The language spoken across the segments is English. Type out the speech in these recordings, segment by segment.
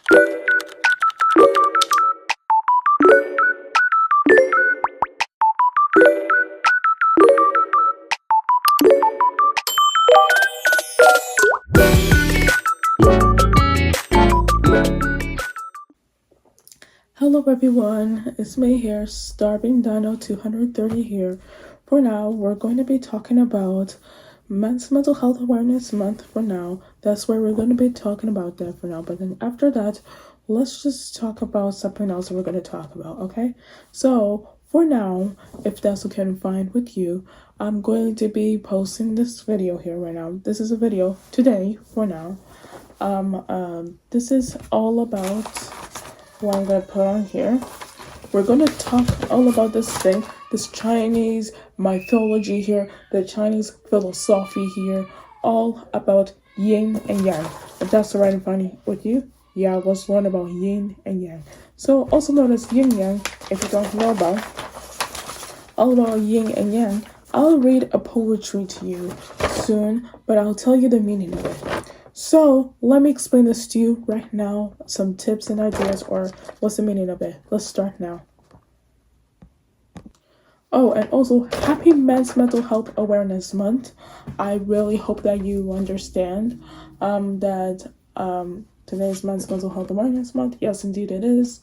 Hello everyone, it's me here, Starving Dino 230 here. For now, we're going to be talking about Men's Mental Health Awareness Month for now. That's where we're going to be talking about that for now. But then after that, let's just talk about something else that we're going to talk about, okay? So, for now, if that's okay and fine with you, I'm going to be posting this video here right now. This is a video today for now. This is all about what I'm gonna put on here. We're gonna talk all about this thing, this Chinese mythology here, the Chinese philosophy here, all about yin and yang. If that's alright and fine with you, yeah, let's learn about yin and yang. So, also known as yin yang, if you don't know all about yin and yang, I'll read a poetry to you soon, but I'll tell you the meaning of it. So, let me explain this to you right now, some tips and ideas, or what's the meaning of it. Let's start now. Oh, and also, happy Men's Mental Health Awareness Month. I really hope that you understand that today's Men's Mental Health Awareness Month. Yes, indeed it is.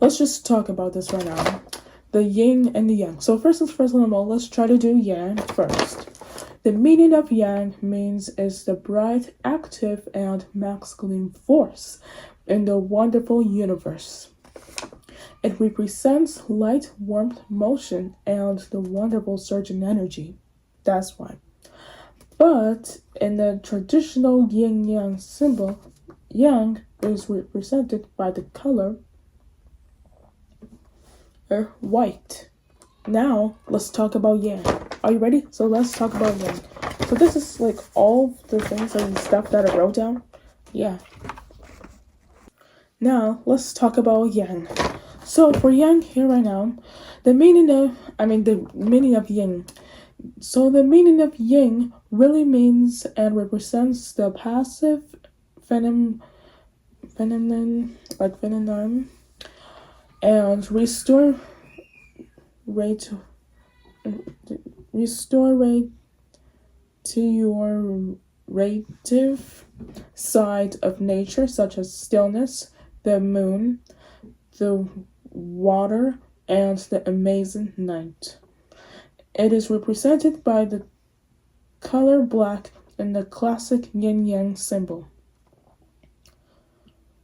Let's just talk about this right now. The yin and the yang. So first of all, let's try to do yang first. The meaning of yang means is the bright, active, and masculine force in the wonderful universe. It represents light, warmth, motion, and the wonderful surging energy. That's why. But in the traditional yin-yang symbol, yang is represented by the color white. Now, let's talk about yang. Are you ready? So let's talk about yang. So this is like all the things and stuff that I wrote down. Yeah. Now, let's talk about yang. So for yang here right now, the meaning of yin. So the meaning of yin really means and represents the passive feminine and restore to your creative side of nature, such as stillness, the moon, the water, and the amazing night. It is represented by the color black in the classic yin-yang symbol.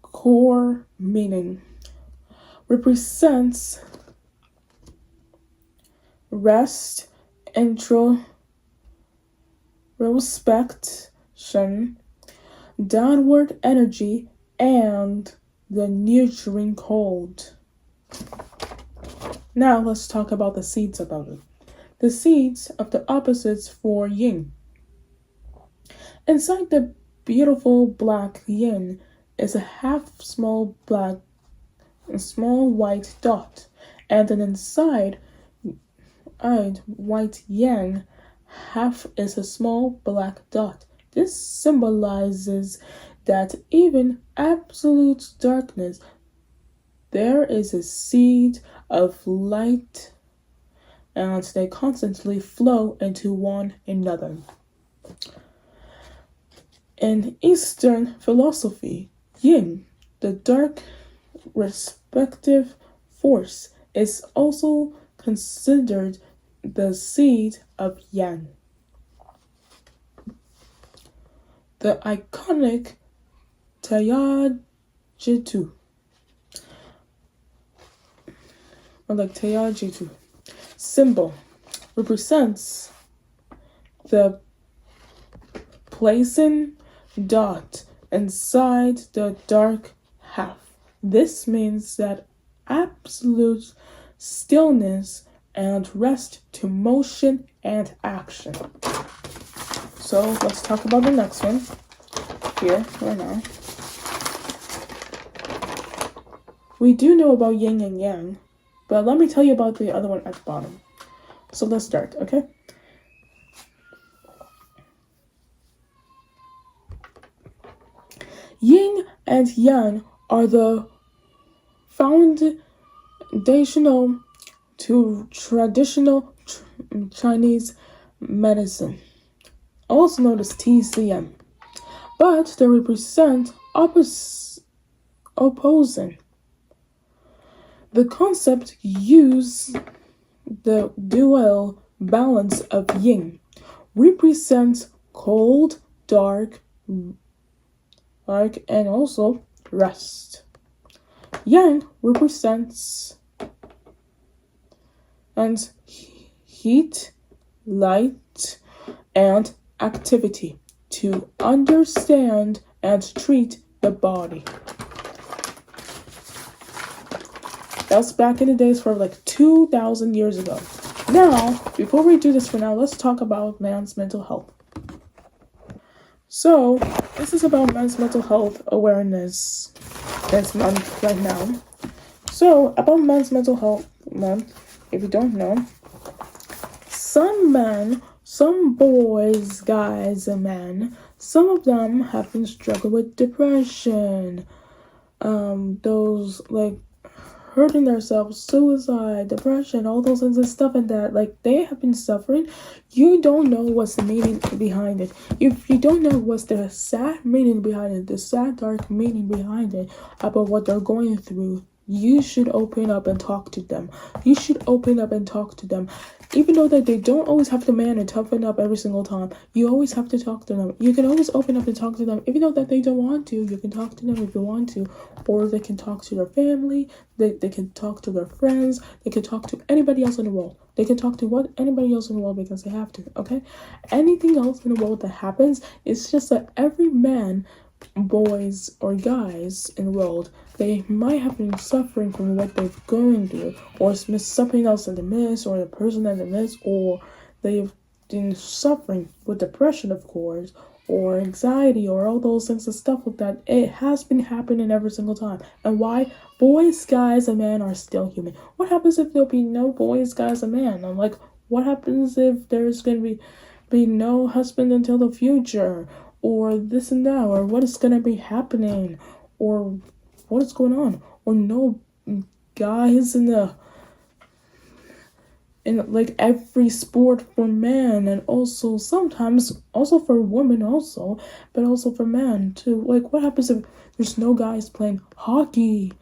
Core meaning represents rest, introspection, downward energy, and the nurturing cold. Now let's talk about the seeds about it. The seeds of the opposites for yin. Inside the beautiful black yin is a half small white dot, and then inside white yang, half is a small black dot. This symbolizes that even absolute darkness, there is a seed of light, and they constantly flow into one another. In Eastern philosophy, yin, the dark respective force, is also considered the seed of yang. The iconic Tayajitu symbol represents the placing dot inside the dark half. This means that absolute stillness and rest to motion and action. So let's talk about the next one here right now. We do know about yin and yang, but let me tell you about the other one at the bottom. So let's start, okay? Yin and yang are the foundational to traditional Chinese medicine, also known as TCM, but they represent opposing. The concept use the dual balance of yin, represents cold, dark, and also rest. Yang represents and heat, light, and activity to understand and treat the body. That's back in the days for like 2,000 years ago. Now, before we do this for now, let's talk about man's mental health. So, this is about men's mental health awareness this month right now. So, about men's mental health month, if you don't know, some men, some boys, guys, and men, some of them have been struggling with depression. Those like hurting themselves, suicide, depression, all those things and stuff and that, like they have been suffering. You don't know what's the meaning behind it. If you don't know what's the sad meaning behind it, the sad dark meaning behind it about what they're going through, you should open up and talk to them. You should open up and talk to them. Even though that they don't always have to man and toughen up every single time, you always have to talk to them. You can always open up and talk to them. Even though that they don't want to, you can talk to them if you want to. Or they can talk to their family, they can talk to their friends, they can talk to anybody else in the world. They can talk to anybody else in the world because they have to, okay? Anything else in the world that happens, it's just that every man, boys or guys in the world, they might have been suffering from what they've gone through, or something else that they miss, or the person that they miss, or they've been suffering with depression, of course, or anxiety, or all those things and stuff like that. It has been happening every single time. And why? Boys, guys, and men are still human. What happens if there'll be no boys, guys, and men? I'm like, what happens if there's gonna be no husband until the future? Or this and that, or what is gonna be happening, or what is going on, or no guys in like every sport for men, and also sometimes also for women also, but also for men too. Like what happens if there's no guys playing hockey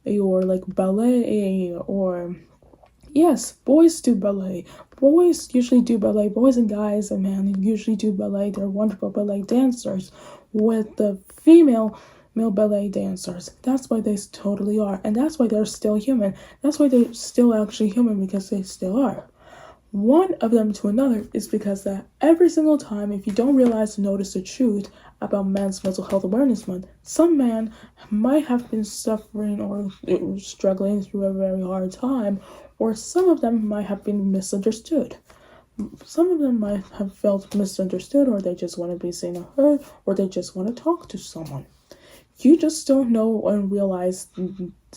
or like ballet, or yes, boys do ballet. Boys usually do ballet. Boys and guys and men usually do ballet. They're wonderful ballet dancers with the male ballet dancers. That's why they totally are. And that's why they're still human. That's why they're still actually human, because they still are. One of them to another is because that every single time, if you don't realize and notice the truth about Men's Mental Health Awareness Month, some man might have been suffering or struggling through a very hard time, or some of them might have been misunderstood. Some of them might have felt misunderstood, or they just want to be seen or heard, or they just want to talk to someone. You just don't know and realize,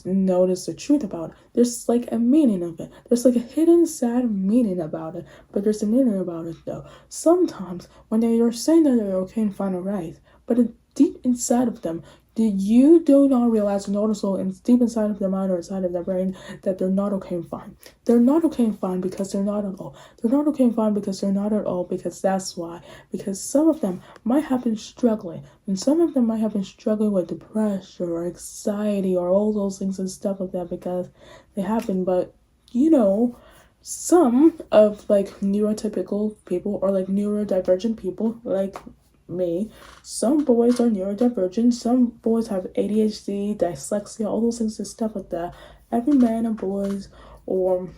notice the truth about it. There's like a meaning of it. There's like a hidden sad meaning about it, but there's a meaning about it though. Sometimes when they are saying that they're okay and fine, alright, but deep inside of them, you do not realize and notice and deep inside of their mind or inside of their brain that they're not okay and fine. They're not okay and fine because they're not at all. They're not okay and fine because they're not at all, because that's why. Because some of them might have been struggling, and some of them might have been struggling with depression or anxiety or all those things and stuff like that because they happen. But some of like neurotypical people or like neurodivergent people like me, some boys are neurodivergent, some boys have ADHD, dyslexia, all those things and stuff like that. Every man and boys or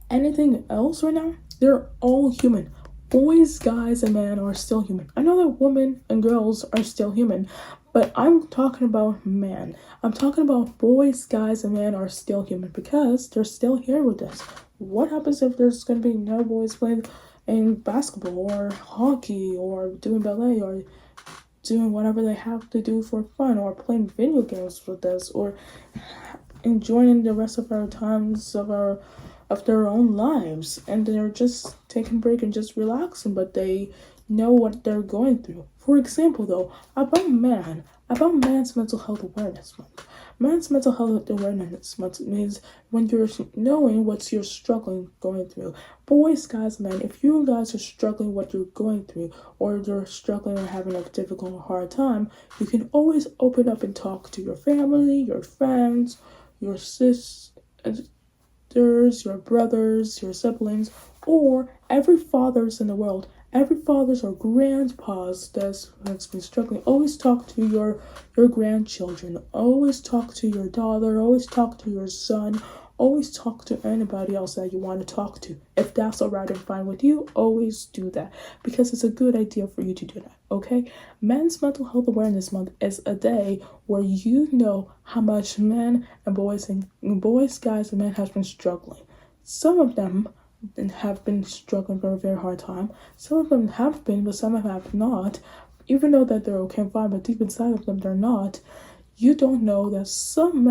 anything else right now, they're all human. Boys, guys, and men are still human. I know that women and girls are still human, but I'm talking about men. I'm talking about boys, guys, and men are still human because they're still here with us. What happens if there's going to be no boys playing in basketball or hockey or doing ballet or doing whatever they have to do for fun, or playing video games with us, or enjoying the rest of our times of their own lives, and they're just taking a break and just relaxing, but they know what they're going through. For example, though, about man's mental health awareness month. Man's mental health awareness month means when you're knowing what you're struggling going through. Boys, guys, men, if you guys are struggling what you're going through, or you're struggling or having a difficult or hard time, you can always open up and talk to your family, your friends, your sisters, your brothers, your siblings, or every fathers in the world. Every fathers or grandpas that's been struggling. Always talk to your grandchildren. Always talk to your daughter. Always talk to your son. Always talk to anybody else that you want to talk to. If that's alright and fine with you, always do that because it's a good idea for you to do that. Okay? Men's Mental Health Awareness Month is a day where you know how much men and boys, guys, and men have been struggling. Some of them have been struggling for a very hard time. Some of them have been, but some have not. Even though that they're okay and fine, but deep inside of them, they're not. You don't know that some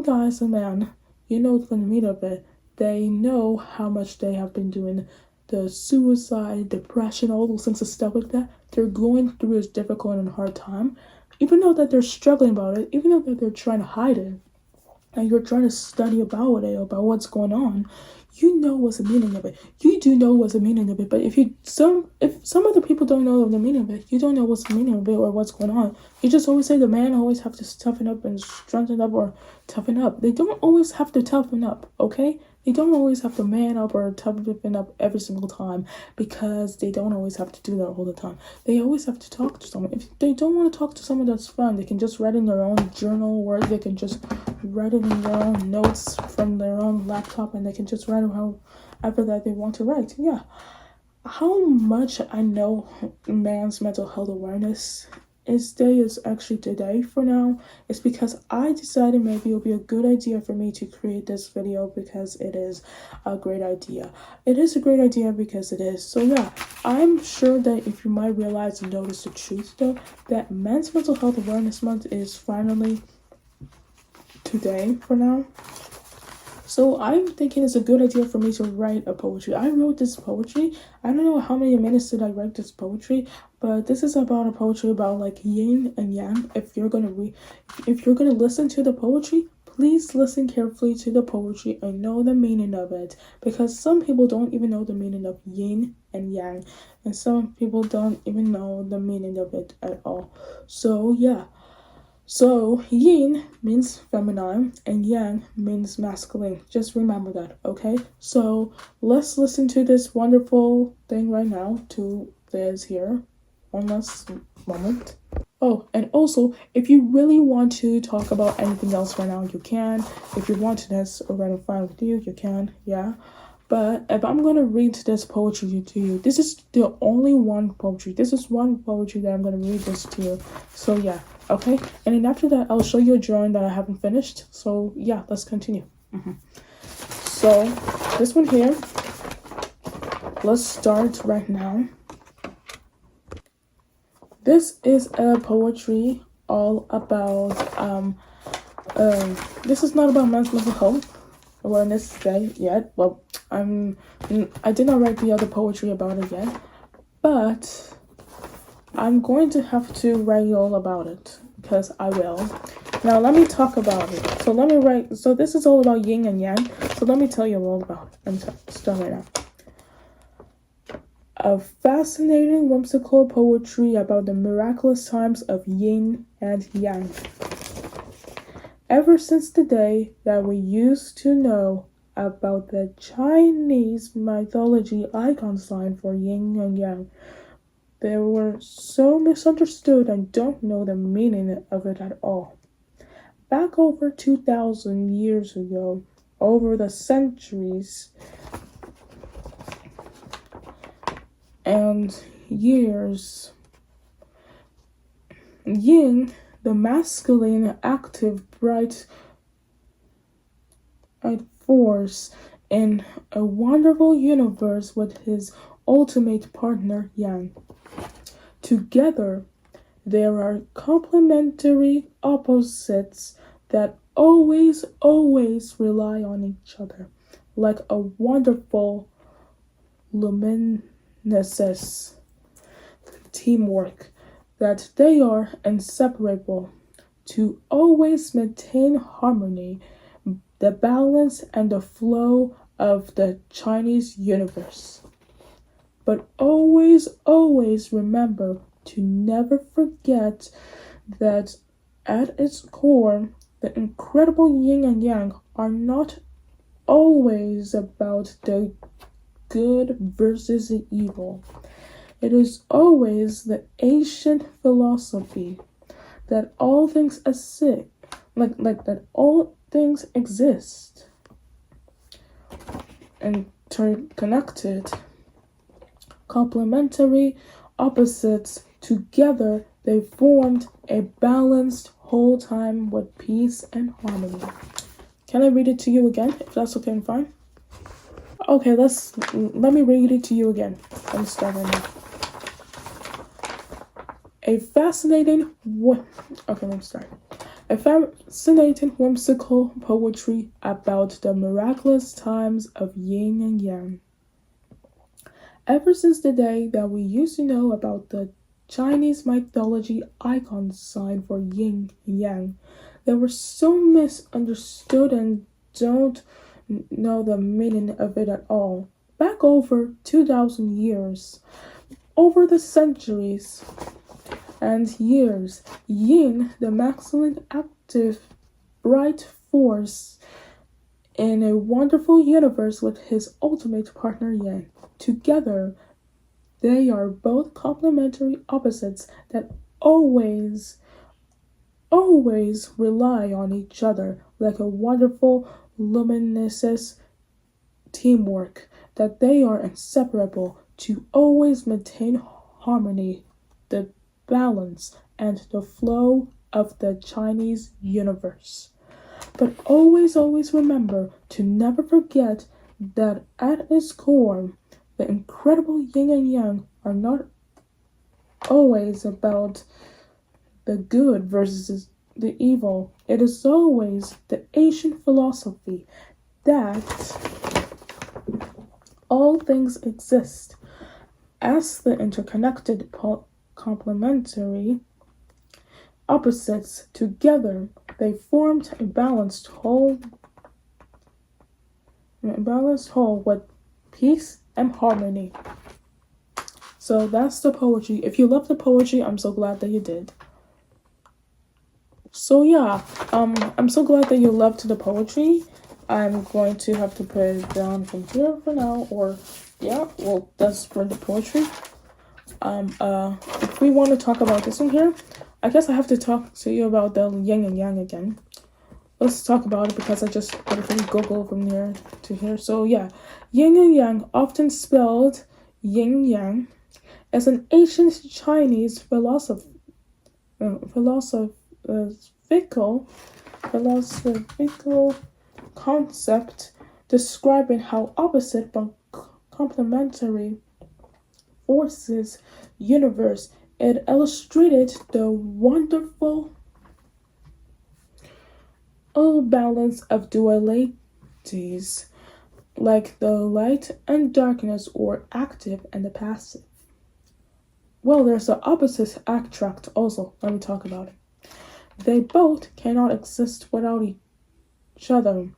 guys and men, you know the meat of it, they know how much they have been doing the suicide, depression, all those things and stuff like that. They're going through a difficult and hard time. Even though that they're struggling about it, even though that they're trying to hide it, and you're trying to study about it, about what's going on, you know what's the meaning of it. You do know what's the meaning of it, but if some other people don't know the meaning of it, you don't know what's the meaning of it or what's going on. You just always say the man always have to toughen up and strengthen up or toughen up. They don't always have to toughen up, okay? They don't always have to man up or toughen up every single time because they don't always have to do that all the time. They always have to talk to someone. If they don't want to talk to someone, that's fine. They can just write in their own journal or they can just write it in their own notes from their own laptop and they can just write it however that they want to write. Yeah. How much I know man's mental health awareness is actually today for now is because I decided maybe it would be a good idea for me to create this video because it is a great idea. It is a great idea because it is. So yeah, I'm sure that if you might realize and notice the truth though, that Men's Mental Health Awareness Month is finally today for now. So I'm thinking it's a good idea for me to write a poetry. I wrote this poetry. I don't know how many minutes did I write this poetry, but this is about a poetry about like yin and yang. If you're gonna listen to the poetry, please listen carefully to the poetry and know the meaning of it, because some people don't even know the meaning of yin and yang, and some people don't even know the meaning of it at all. So yeah. So, yin means feminine and yang means masculine. Just remember that, okay? So, let's listen to this wonderful thing right now to Liz here. One last moment. Oh, and also, if you really want to talk about anything else right now, you can. If you want to, that's already fine with you, you can, yeah. But if I'm going to read this poetry to you, this is the only one poetry. This is one poetry that I'm going to read this to you. So yeah, okay? And then after that, I'll show you a drawing that I haven't finished. So yeah, let's continue. So this one here, let's start right now. This is a poetry all about, this is not about men's mental health awareness day yet. Well, I did not write the other poetry about it yet, but I'm going to have to write all about it because I will. Now let me talk about it. So this is all about yin and yang. So let me tell you all about it. I'm start right now. A fascinating, whimsical poetry about the miraculous times of yin and yang. Ever since the day that we used to know about the Chinese mythology icon sign for yin and yang, they were so misunderstood and don't know the meaning of it at all. Back over 2,000 years ago, over the centuries and years, yin, the masculine, active, bright force in a wonderful universe with his ultimate partner, yang. Together, there are complementary opposites that always rely on each other, like a wonderful luminescence teamwork, that they are inseparable, to always maintain harmony, the balance and the flow of the Chinese universe. But always, always remember to never forget that at its core, the incredible yin and yang are not always about the good versus the evil. It is always the ancient philosophy that all things exist, like that all things exist, interconnected, complementary opposites together. They formed a balanced whole time with peace and harmony. Can I read it to you again, if that's okay and fine? Okay, let me read it to you again. Let me start right now. A fascinating whimsical poetry about the miraculous times of yin and yang. Ever since the day that we used to know about the Chinese mythology icon sign for yin and yang, they were so misunderstood and don't know the meaning of it at all. Back over 2,000 years, over the centuries and years, yin, the maximally active, bright force in a wonderful universe with his ultimate partner yang. Together, they are both complementary opposites that always rely on each other like a wonderful, luminous teamwork, that they are inseparable to always maintain harmony, the balance, and the flow of the Chinese universe. But always, always remember to never forget that at its core, the incredible yin and yang are not always about the good versus the evil. It is always the ancient philosophy that all things exist as the interconnected complementary opposites. Together, they formed a balanced whole with peace and harmony. So that's the poetry. If you love the poetry, I'm so glad that you did. So yeah, I'm so glad that you loved the poetry. I'm going to have to put it down from here for now, or yeah, well, that's for the poetry. If we want to talk about this one here, I guess I have to talk to you about the yin and yang again. Let's talk about it because I just put it from Google from here to here. So yeah, yin and yang, often spelled yin yang, is an ancient Chinese philosophical concept describing how opposite but complementary forces universe. It illustrated the wonderful balance of dualities, like the light and darkness, or active and the passive. Well, there's the opposite attract also. Let me talk about it. They both cannot exist without each other,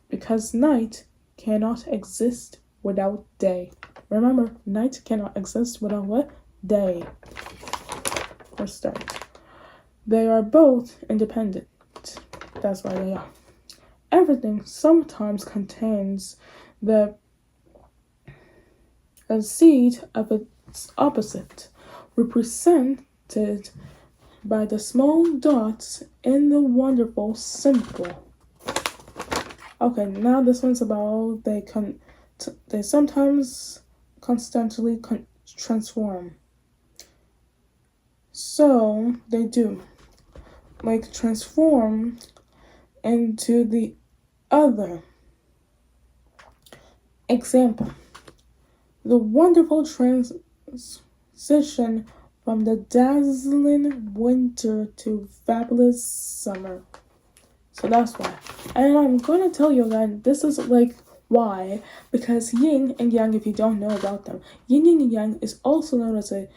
because night cannot exist without day. Remember, night cannot exist without what? Day. Let's start. They are both independent. That's why they are. Everything sometimes contains a seed of its opposite, represented by the small dots in the wonderful symbol. Okay, now this one's about they sometimes constantly transform. So they do, like, transform into the other. Example: the wonderful transition from the dazzling winter to fabulous summer. So that's why. And I'm gonna tell you that this is like why, because yin and yang, if you don't know about them, yin and yang is also known as a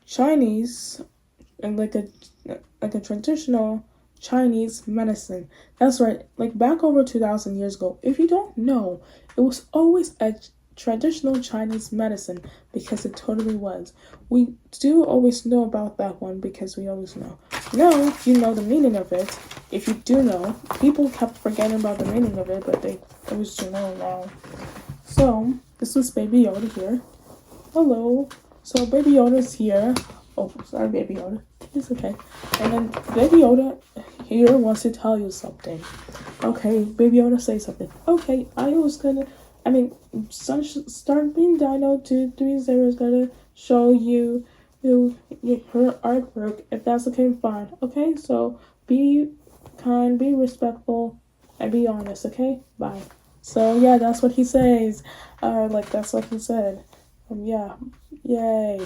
Chinese and like a traditional Chinese medicine. That's right. Like back over 2,000 years ago. If you don't know, it was always a traditional Chinese medicine because it totally was. We do always know about that one because we always know. Now you know the meaning of it. If you do know, people kept forgetting about the meaning of it, but they always do know now. So this was Baby Yoda here. Hello. So Baby Yoda's here. Oh, sorry, Baby Yoda. It's okay. And then Baby Yoda here wants to tell you something. Okay, Baby Yoda, say something. Okay, Start Being Dino 230 is gonna show you her artwork. If that's okay, fine. Okay, so be kind, be respectful, and be honest. Okay, bye. So yeah, that's what he says. That's what he said. Yeah, yay.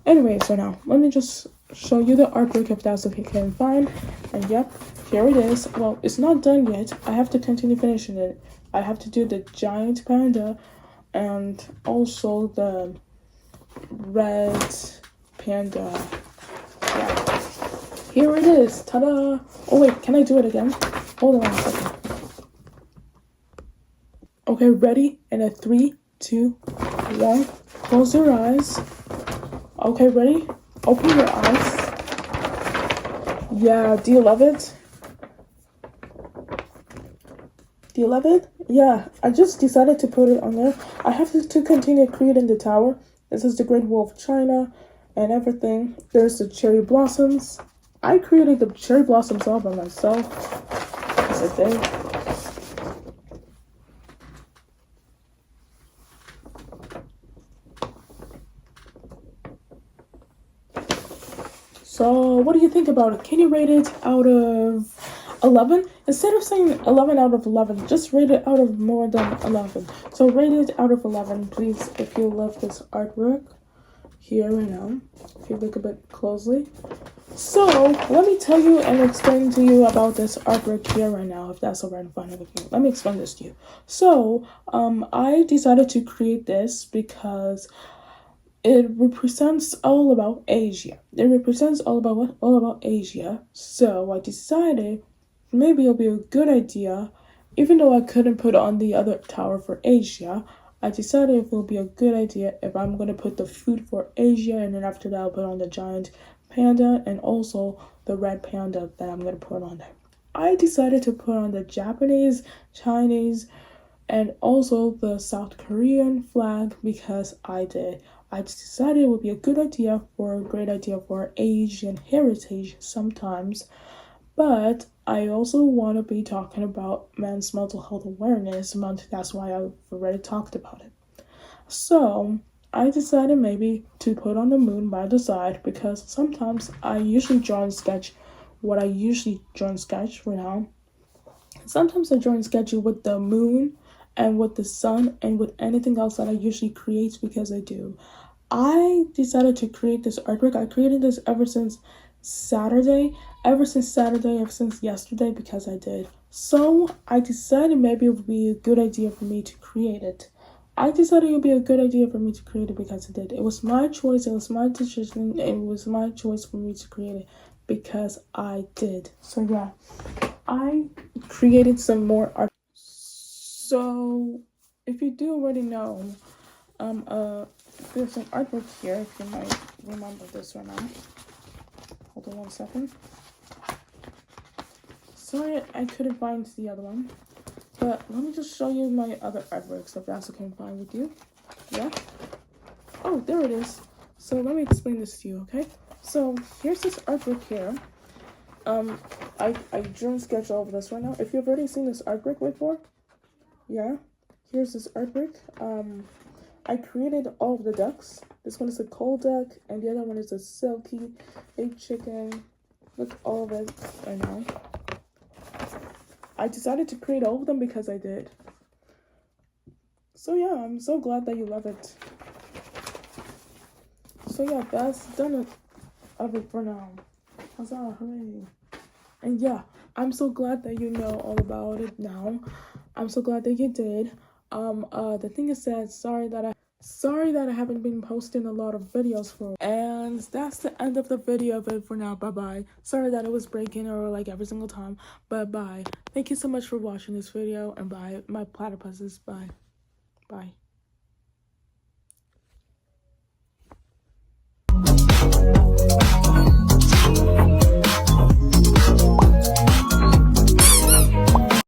Anyway, so now let me just show you the artwork if that's okay, can find. And yep, here it is. Well, it's not done yet. I have to continue finishing it. I have to do the giant panda and also the red panda. Yeah. Here it is. Ta-da! Oh wait, can I do it again? Hold on a second. Okay, ready? And a 3, 2, 1. Close your eyes. Okay, ready? Open your eyes. Yeah, do you love it? Do you love it? Yeah, I just decided to put it on there. I have to continue creating the tower. This is the Great Wall of China and everything. There's the cherry blossoms. I created the cherry blossoms all by myself. Yes, I did. So, what do you think about it? Can you rate it out of 11? Instead of saying 11 out of 11, just rate it out of more than 11. So, rate it out of 11, please, if you love this artwork here right now. If you look a bit closely. So, let me tell you and explain to you about this artwork here right now, if that's alright and fine with you. Let me explain this to you. So, I decided to create this because it represents all about Asia. It represents all about what? All about Asia. So I decided maybe it'll be a good idea, even though I couldn't put on the other tower for Asia, I decided it will be a good idea if I'm going to put the food for Asia, and then after that I'll put on the giant panda and also the red panda that I'm going to put on there. I decided to put on the Japanese, Chinese, and also the South Korean flag because I decided it would be a great idea for Asian heritage sometimes. But I also want to be talking about Men's Mental Health Awareness Month. That's why I've already talked about it. So I decided maybe to put on the moon by the side because sometimes I usually draw and sketch what I usually draw and sketch for now. Sometimes I draw and sketch with the moon and with the sun and with anything else that I usually create because I do. I decided to create this artwork. I created this ever since ever since yesterday because I did. So I decided maybe it would be a good idea for me to create it. I decided it would be a good idea for me to create it because I did. It was my choice, it was my decision, it was my choice for me to create it because I did. So yeah, I created some more art. So if you do already know, there's some artwork here, if you might remember this or not. Hold on one second. Sorry, I couldn't find the other one. But let me just show you my other artworks, if that's okay and fine with you. Yeah? Oh, there it is. So let me explain this to you, okay? So here's this artwork here. I drew and sketched all of this right now. If you've already seen this artwork before, yeah, here's this artwork. I created all of the ducks. This one is a coal duck, and the other one is a silky, a chicken. Look, all of it right now. I decided to create all of them because I did. So yeah, I'm so glad that you love it. So yeah, that's done of it for now. Huzzah, hooray. And yeah, I'm so glad that you know all about it now. I'm so glad that you did. The thing is that Sorry that I haven't been posting a lot of videos for, and that's the end of the video of it for now. Bye bye. Sorry that it was breaking or like every single time, but bye. Thank you so much for watching this video, and bye, my platypuses. Bye. Bye.